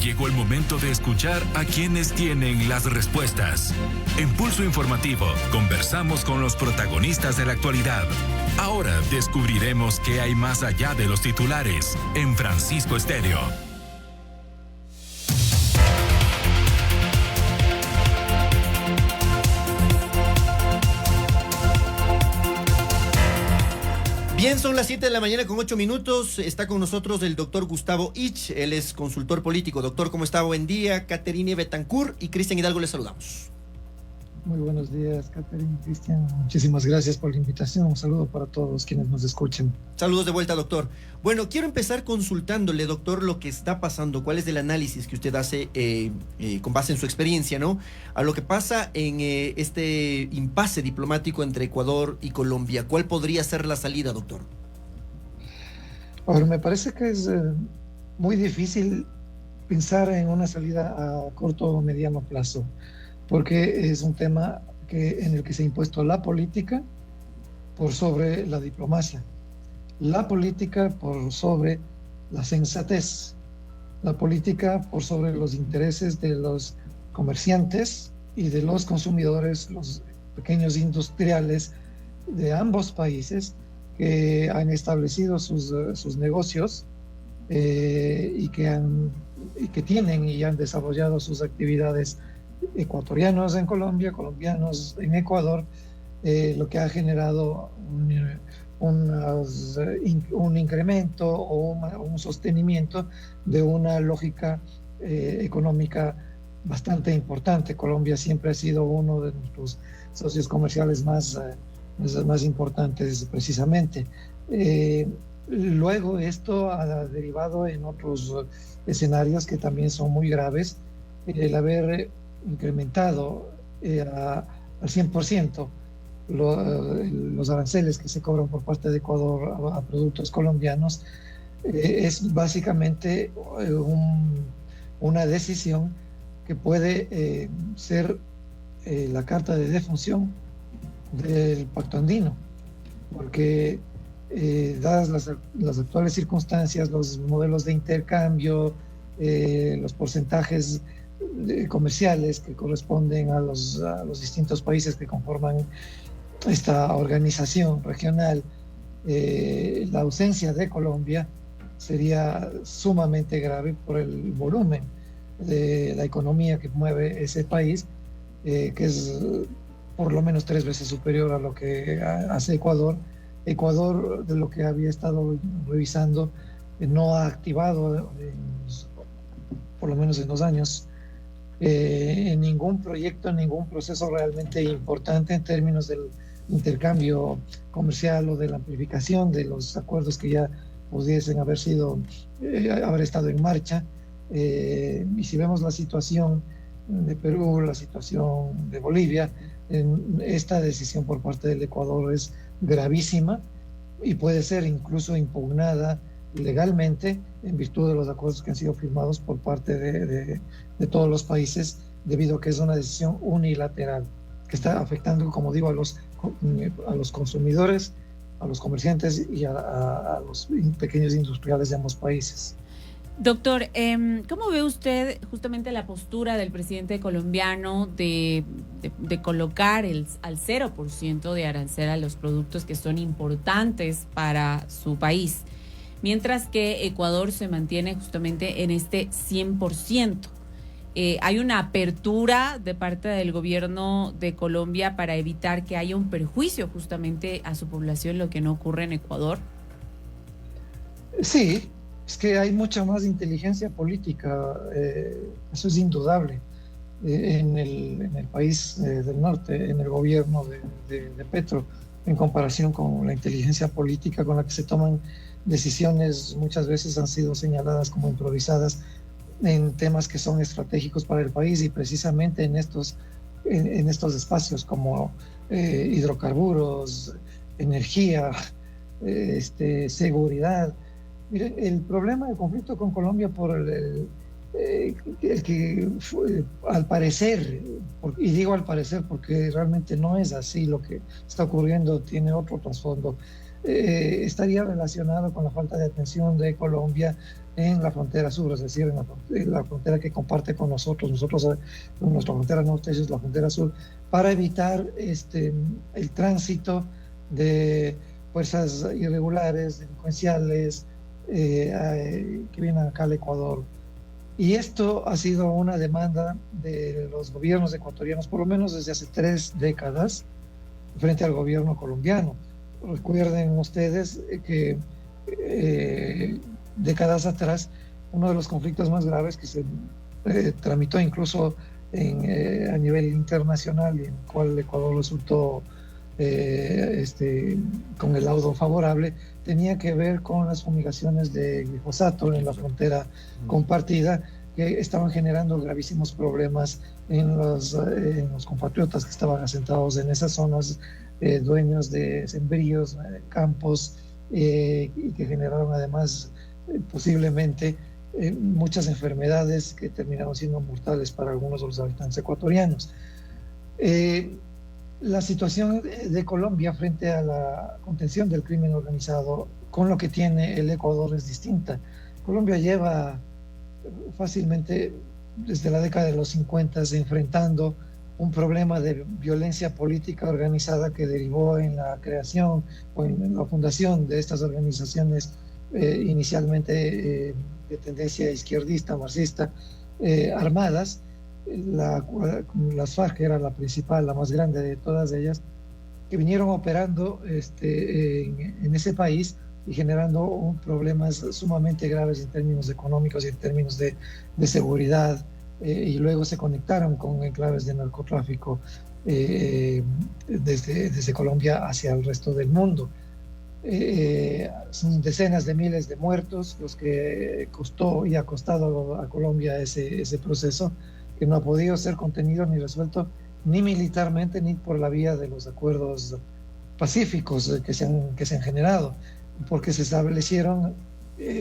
Llegó el momento de escuchar a quienes tienen las respuestas. En Pulso Informativo, conversamos con los protagonistas de la actualidad. Ahora descubriremos qué hay más allá de los titulares en Francisco Estéreo. Bien, son las 7 de la mañana con 8 minutos. Está con nosotros el doctor Gustavo Ich. Él es consultor político. Doctor, ¿cómo está? Buen día. Caterine Betancourt y Cristian Hidalgo, les saludamos. Muy buenos días, Caterine, Cristian. Muchísimas gracias por la invitación. Un saludo para todos quienes nos escuchen. Saludos de vuelta, doctor. Bueno, quiero empezar consultándole, doctor, lo que está pasando. ¿Cuál es el análisis que usted hace con base en su experiencia, ¿no? A lo que pasa en este impasse diplomático entre Ecuador y Colombia. ¿Cuál podría ser la salida, doctor? Ahora, me parece que es muy difícil pensar en una salida a corto o mediano plazo, porque es un tema en el que se ha impuesto la política por sobre la diplomacia, la política por sobre la sensatez, la política por sobre los intereses de los comerciantes y de los consumidores, los pequeños industriales de ambos países que han establecido sus negocios y que tienen y han desarrollado sus actividades, ecuatorianos en Colombia, colombianos en Ecuador, lo que ha generado un incremento o un sostenimiento de una lógica económica bastante importante. Colombia siempre ha sido uno de nuestros socios comerciales más importantes precisamente. Luego esto ha derivado en otros escenarios que también son muy graves. El haber incrementado al 100% los aranceles que se cobran por parte de Ecuador a productos colombianos es básicamente una decisión que puede ser la carta de defunción del Pacto Andino, porque dadas las actuales circunstancias, los modelos de intercambio, los porcentajes comerciales que corresponden a los distintos países que conforman esta organización regional, la ausencia de Colombia sería sumamente grave por el volumen de la economía que mueve ese país, que es por lo menos 3 veces superior a lo que hace Ecuador. Ecuador, de lo que había estado revisando, no ha activado, por lo menos en 2 años, en ningún proyecto, en ningún proceso realmente importante en términos del intercambio comercial o de la amplificación de los acuerdos que ya pudiesen haber estado en marcha. Y si vemos la situación de Perú, la situación de Bolivia, esta decisión por parte del Ecuador es gravísima y puede ser incluso impugnada legalmente en virtud de los acuerdos que han sido firmados por parte de todos los países, debido a que es una decisión unilateral que está afectando, como digo, a los consumidores, a los comerciantes y a los pequeños industriales de ambos países. Doctor, ¿cómo ve usted justamente la postura del presidente colombiano de colocar al 0% de arancel a los productos que son importantes para su país, mientras que Ecuador se mantiene justamente en este 100%? ¿Hay una apertura de parte del gobierno de Colombia para evitar que haya un perjuicio justamente a su población, lo que no ocurre en Ecuador? Sí. Es que hay mucha más inteligencia política, eso es indudable, en el país del norte, en el gobierno de Petro, en comparación con la inteligencia política con la que se toman decisiones, muchas veces han sido señaladas como improvisadas en temas que son estratégicos para el país, y precisamente en estos espacios como hidrocarburos, energía, seguridad. Mire, el problema del conflicto con Colombia por el que fue, al parecer, y digo al parecer porque realmente no es así, lo que está ocurriendo tiene otro trasfondo, estaría relacionado con la falta de atención de Colombia en la frontera sur, es decir, en la frontera que comparte con nosotros, nuestra frontera norte es la frontera sur, para evitar el tránsito de fuerzas irregulares, delincuenciales, que vienen acá al Ecuador. Y esto ha sido una demanda de los gobiernos ecuatorianos, por lo menos desde hace 3 décadas, frente al gobierno colombiano. Recuerden ustedes que décadas atrás, uno de los conflictos más graves que se tramitó incluso a nivel internacional y en el cual Ecuador resultó con el laudo favorable, tenía que ver con las fumigaciones de glifosato en la frontera compartida, que estaban generando gravísimos problemas en los compatriotas que estaban asentados en esas zonas, dueños de sembríos, campos, y que generaron además posiblemente muchas enfermedades que terminaron siendo mortales para algunos de los habitantes ecuatorianos. La situación de Colombia frente a la contención del crimen organizado con lo que tiene el Ecuador es distinta. Colombia lleva fácilmente desde la década de los 50 enfrentando un problema de violencia política organizada que derivó en la creación o en la fundación de estas organizaciones inicialmente de tendencia izquierdista, marxista, armadas. Las FARC era la principal, la más grande de todas ellas, que vinieron operando en ese país y generando problemas sumamente graves en términos económicos y en términos de seguridad, y luego se conectaron con enclaves de narcotráfico desde Colombia hacia el resto del mundo. Son decenas de miles de muertos los que costó y ha costado a Colombia ese proceso, que no ha podido ser contenido ni resuelto ni militarmente ni por la vía de los acuerdos pacíficos que se han generado, porque se establecieron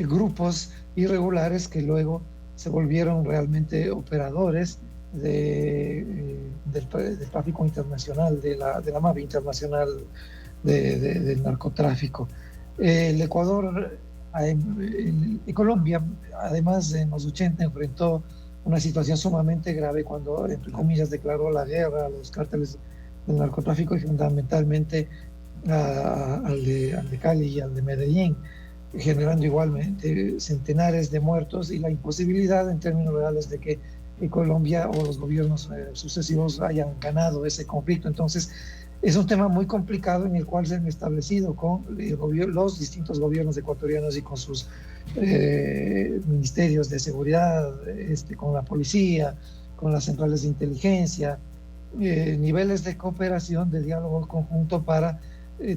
grupos irregulares que luego se volvieron realmente operadores del tráfico internacional, de la mafia internacional del narcotráfico. El Ecuador y Colombia, además en los 80 enfrentó una situación sumamente grave cuando, entre comillas, declaró la guerra a los cárteles del narcotráfico y fundamentalmente al de Cali y al de Medellín, generando igualmente centenares de muertos y la imposibilidad en términos reales de que Colombia o los gobiernos sucesivos hayan ganado ese conflicto. Entonces, es un tema muy complicado en el cual se han establecido con los distintos gobiernos ecuatorianos y con sus ministerios de seguridad, con la policía, con las centrales de inteligencia, niveles de cooperación, de diálogo conjunto para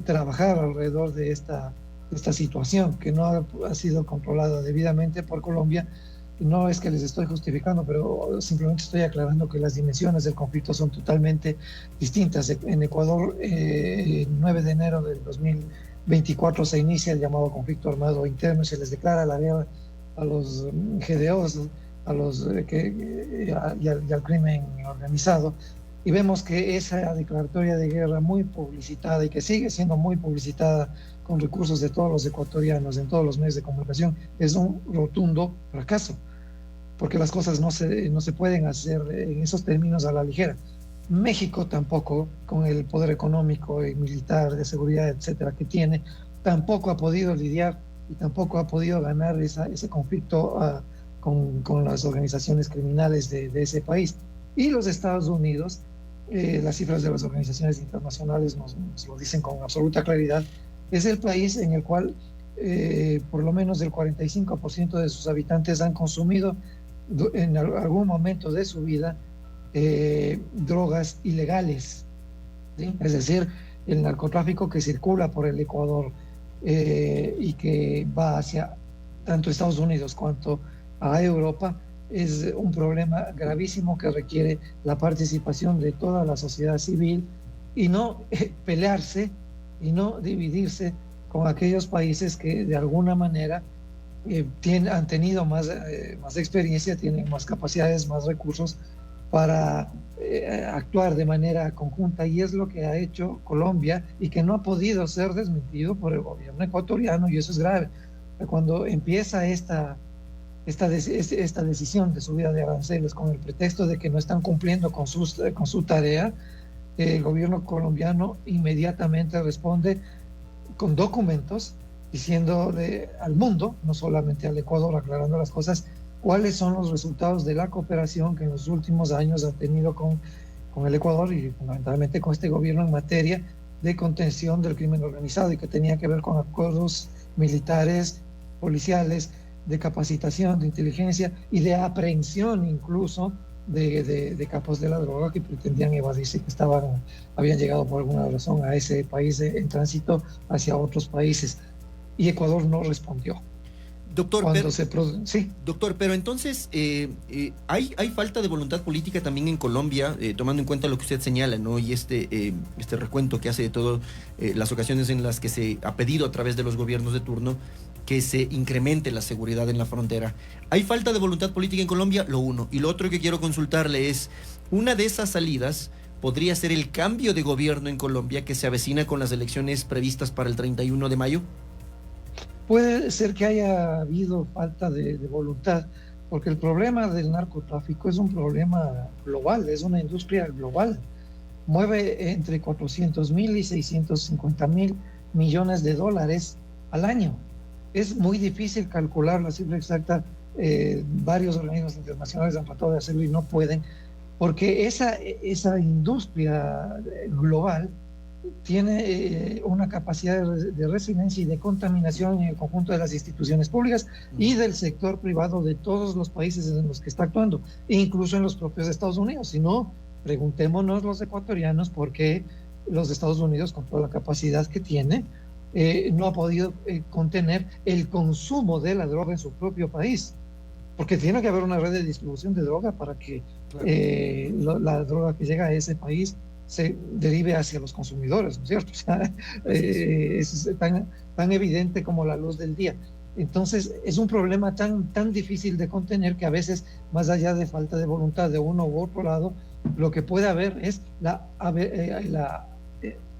trabajar alrededor de esta situación que no ha sido controlada debidamente por Colombia. No es que les estoy justificando, pero simplemente estoy aclarando que las dimensiones del conflicto son totalmente distintas. En Ecuador, el 9 de enero del 2024 se inicia el llamado conflicto armado interno y se les declara la guerra a los GDOs, y al crimen organizado. Y vemos que esa declaratoria de guerra muy publicitada y que sigue siendo muy publicitada con recursos de todos los ecuatorianos en todos los medios de comunicación es un rotundo fracaso, porque las cosas no se pueden hacer en esos términos a la ligera. México tampoco, con el poder económico y militar, de seguridad, etcétera, que tiene, tampoco ha podido lidiar y tampoco ha podido ganar ese conflicto con las organizaciones criminales de ese país. Y los Estados Unidos, las cifras de las organizaciones internacionales nos lo dicen con absoluta claridad, es el país en el cual por lo menos el 45% de sus habitantes han consumido en algún momento de su vida drogas ilegales, ¿sí? Es decir, el narcotráfico que circula por el Ecuador y que va hacia tanto Estados Unidos cuanto a Europa es un problema gravísimo que requiere la participación de toda la sociedad civil y no pelearse y no dividirse con aquellos países que de alguna manera han tenido más experiencia, tienen más capacidades, más recursos para actuar de manera conjunta, y es lo que ha hecho Colombia y que no ha podido ser desmentido por el gobierno ecuatoriano, y eso es grave. Cuando empieza esta esta decisión de subida de aranceles con el pretexto de que no están cumpliendo con su tarea, el gobierno colombiano inmediatamente responde con documentos diciéndole al mundo, no solamente al Ecuador, aclarando las cosas, cuáles son los resultados de la cooperación que en los últimos años ha tenido con el Ecuador y fundamentalmente con este gobierno en materia de contención del crimen organizado y que tenía que ver con acuerdos militares, policiales, de capacitación, de inteligencia y de aprehensión incluso de capos de la droga que pretendían evadirse, que habían llegado por alguna razón a ese país en tránsito hacia otros países. Y Ecuador no respondió. Doctor, sí. Doctor, pero entonces hay falta de voluntad política también en Colombia, tomando en cuenta lo que usted señala, ¿no? Y este recuento que hace de todas las ocasiones en las que se ha pedido a través de los gobiernos de turno que se incremente la seguridad en la frontera. ¿Hay falta de voluntad política en Colombia? Lo uno. Y lo otro que quiero consultarle es, una de esas salidas podría ser el cambio de gobierno en Colombia que se avecina con las elecciones previstas para el 31 de mayo. Puede ser que haya habido falta de voluntad, porque el problema del narcotráfico es un problema global, es una industria global. Mueve entre 400.000 y 650.000 millones de dólares al año. Es muy difícil calcular la cifra exacta. Varios organismos internacionales han tratado de hacerlo y no pueden, porque esa industria global tiene una capacidad de resiliencia y de contaminación en el conjunto de las instituciones públicas y del sector privado de todos los países en los que está actuando, incluso en los propios Estados Unidos. Si no, preguntémonos los ecuatorianos por qué los Estados Unidos, con toda la capacidad que tiene, no ha podido contener el consumo de la droga en su propio país, porque tiene que haber una red de distribución de droga para que la droga que llega a ese país se derive hacia los consumidores, ¿no es cierto? O sea, es tan evidente como la luz del día. Entonces, es un problema tan difícil de contener que a veces, más allá de falta de voluntad de uno u otro lado, lo que puede haber es la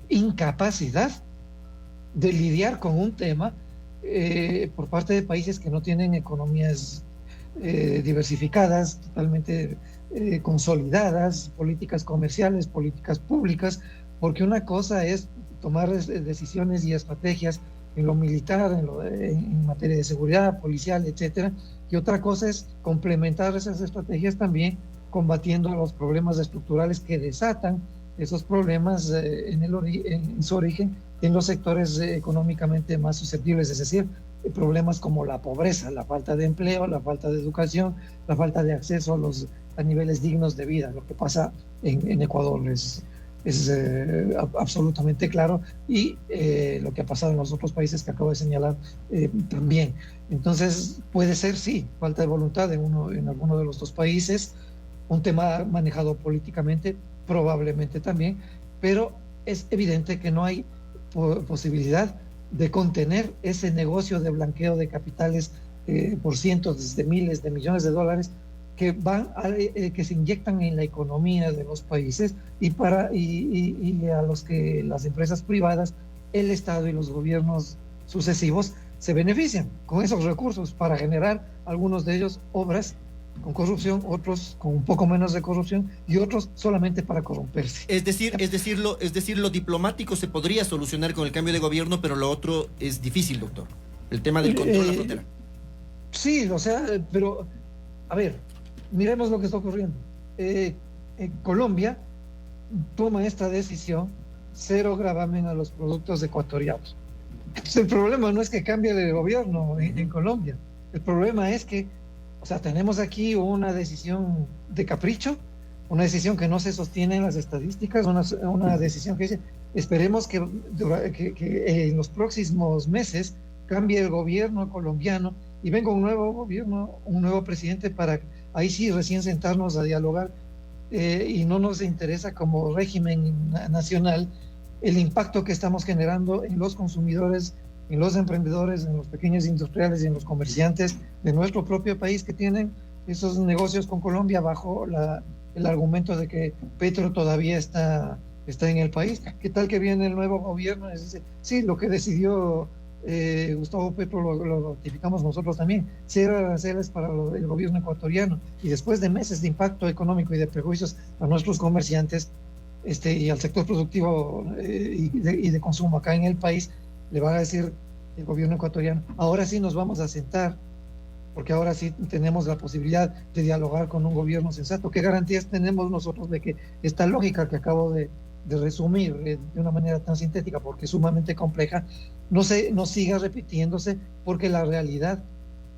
incapacidad de lidiar con un tema por parte de países que no tienen economías diversificadas, totalmente consolidadas, políticas comerciales, políticas públicas, porque una cosa es tomar decisiones y estrategias en lo militar, en materia de seguridad, policial, etcétera, y otra cosa es complementar esas estrategias también combatiendo los problemas estructurales que desatan esos problemas en su origen en los sectores económicamente más susceptibles, es decir, problemas como la pobreza, la falta de empleo, la falta de educación, la falta de acceso a niveles dignos de vida. Lo que pasa en Ecuador es absolutamente claro, y lo que ha pasado en los otros países que acabo de señalar también. Entonces puede ser, sí, falta de voluntad en alguno de los dos países, un tema manejado políticamente, probablemente también, pero es evidente que no hay posibilidad de contener ese negocio de blanqueo de capitales por cientos de miles de millones de dólares que que se inyectan en la economía de los países y a los que las empresas privadas, el Estado y los gobiernos sucesivos se benefician con esos recursos para generar, algunos de ellos, obras con corrupción, otros con un poco menos de corrupción y otros solamente para corromperse. Es decir, lo diplomático se podría solucionar con el cambio de gobierno, pero lo otro es difícil, doctor. El tema del control de la frontera. Sí, o sea, pero a ver, miremos lo que está ocurriendo. Colombia toma esta decisión, cero gravamen a los productos ecuatorianos. Entonces, el problema no es que cambie de gobierno en Colombia, el problema es que, o sea, tenemos aquí una decisión de capricho, una decisión que no se sostiene en las estadísticas, una decisión que dice, esperemos que en los próximos meses cambie el gobierno colombiano y venga un nuevo gobierno, un nuevo presidente para ahí sí recién sentarnos a dialogar, y no nos interesa como régimen nacional el impacto que estamos generando en los consumidores, en los emprendedores, en los pequeños industriales y en los comerciantes de nuestro propio país que tienen esos negocios con Colombia bajo el argumento de que Petro todavía está en el país. ¿Qué tal que viene el nuevo gobierno y dice, sí, lo que decidió Gustavo Petro lo ratificamos nosotros también, cero aranceles para el gobierno ecuatoriano, y después de meses de impacto económico y de prejuicios a nuestros comerciantes y al sector productivo y de consumo acá en el país, le van a decir el gobierno ecuatoriano, ahora sí nos vamos a sentar, porque ahora sí tenemos la posibilidad de dialogar con un gobierno sensato. ¿Qué garantías tenemos nosotros de que esta lógica que acabo de resumir de una manera tan sintética, porque es sumamente compleja, no siga repitiéndose, porque la realidad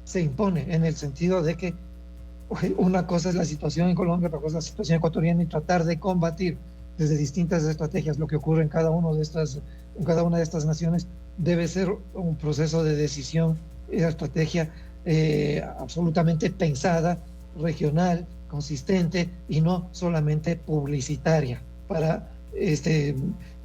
se impone en el sentido de que una cosa es la situación en Colombia, otra cosa es la situación ecuatoriana, y tratar de combatir desde distintas estrategias lo que ocurre en cada una de estas naciones debe ser un proceso de decisión y de estrategia absolutamente pensada, regional, consistente y no solamente publicitaria para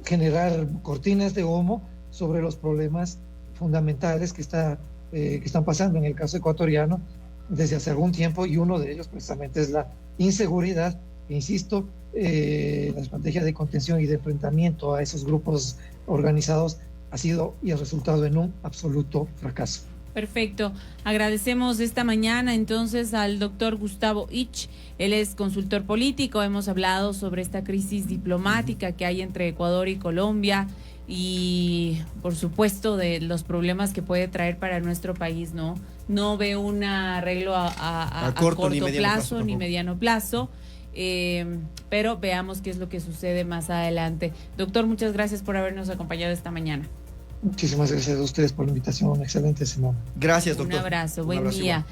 generar cortinas de humo sobre los problemas fundamentales que están pasando en el caso ecuatoriano desde hace algún tiempo, y uno de ellos precisamente es la inseguridad. Insisto, la estrategia de contención y de enfrentamiento a esos grupos organizados ha sido y ha resultado en un absoluto fracaso. Perfecto. Agradecemos esta mañana entonces al doctor Gustavo Ich. Él es consultor político. Hemos hablado sobre esta crisis diplomática que hay entre Ecuador y Colombia y, por supuesto, de los problemas que puede traer para nuestro país, ¿no? No ve un arreglo a corto plazo ni mediano plazo. Pero veamos qué es lo que sucede más adelante. Doctor, muchas gracias por habernos acompañado esta mañana. Muchísimas gracias a ustedes por la invitación. Excelente semana. Gracias, doctor. Un abrazo, buen día.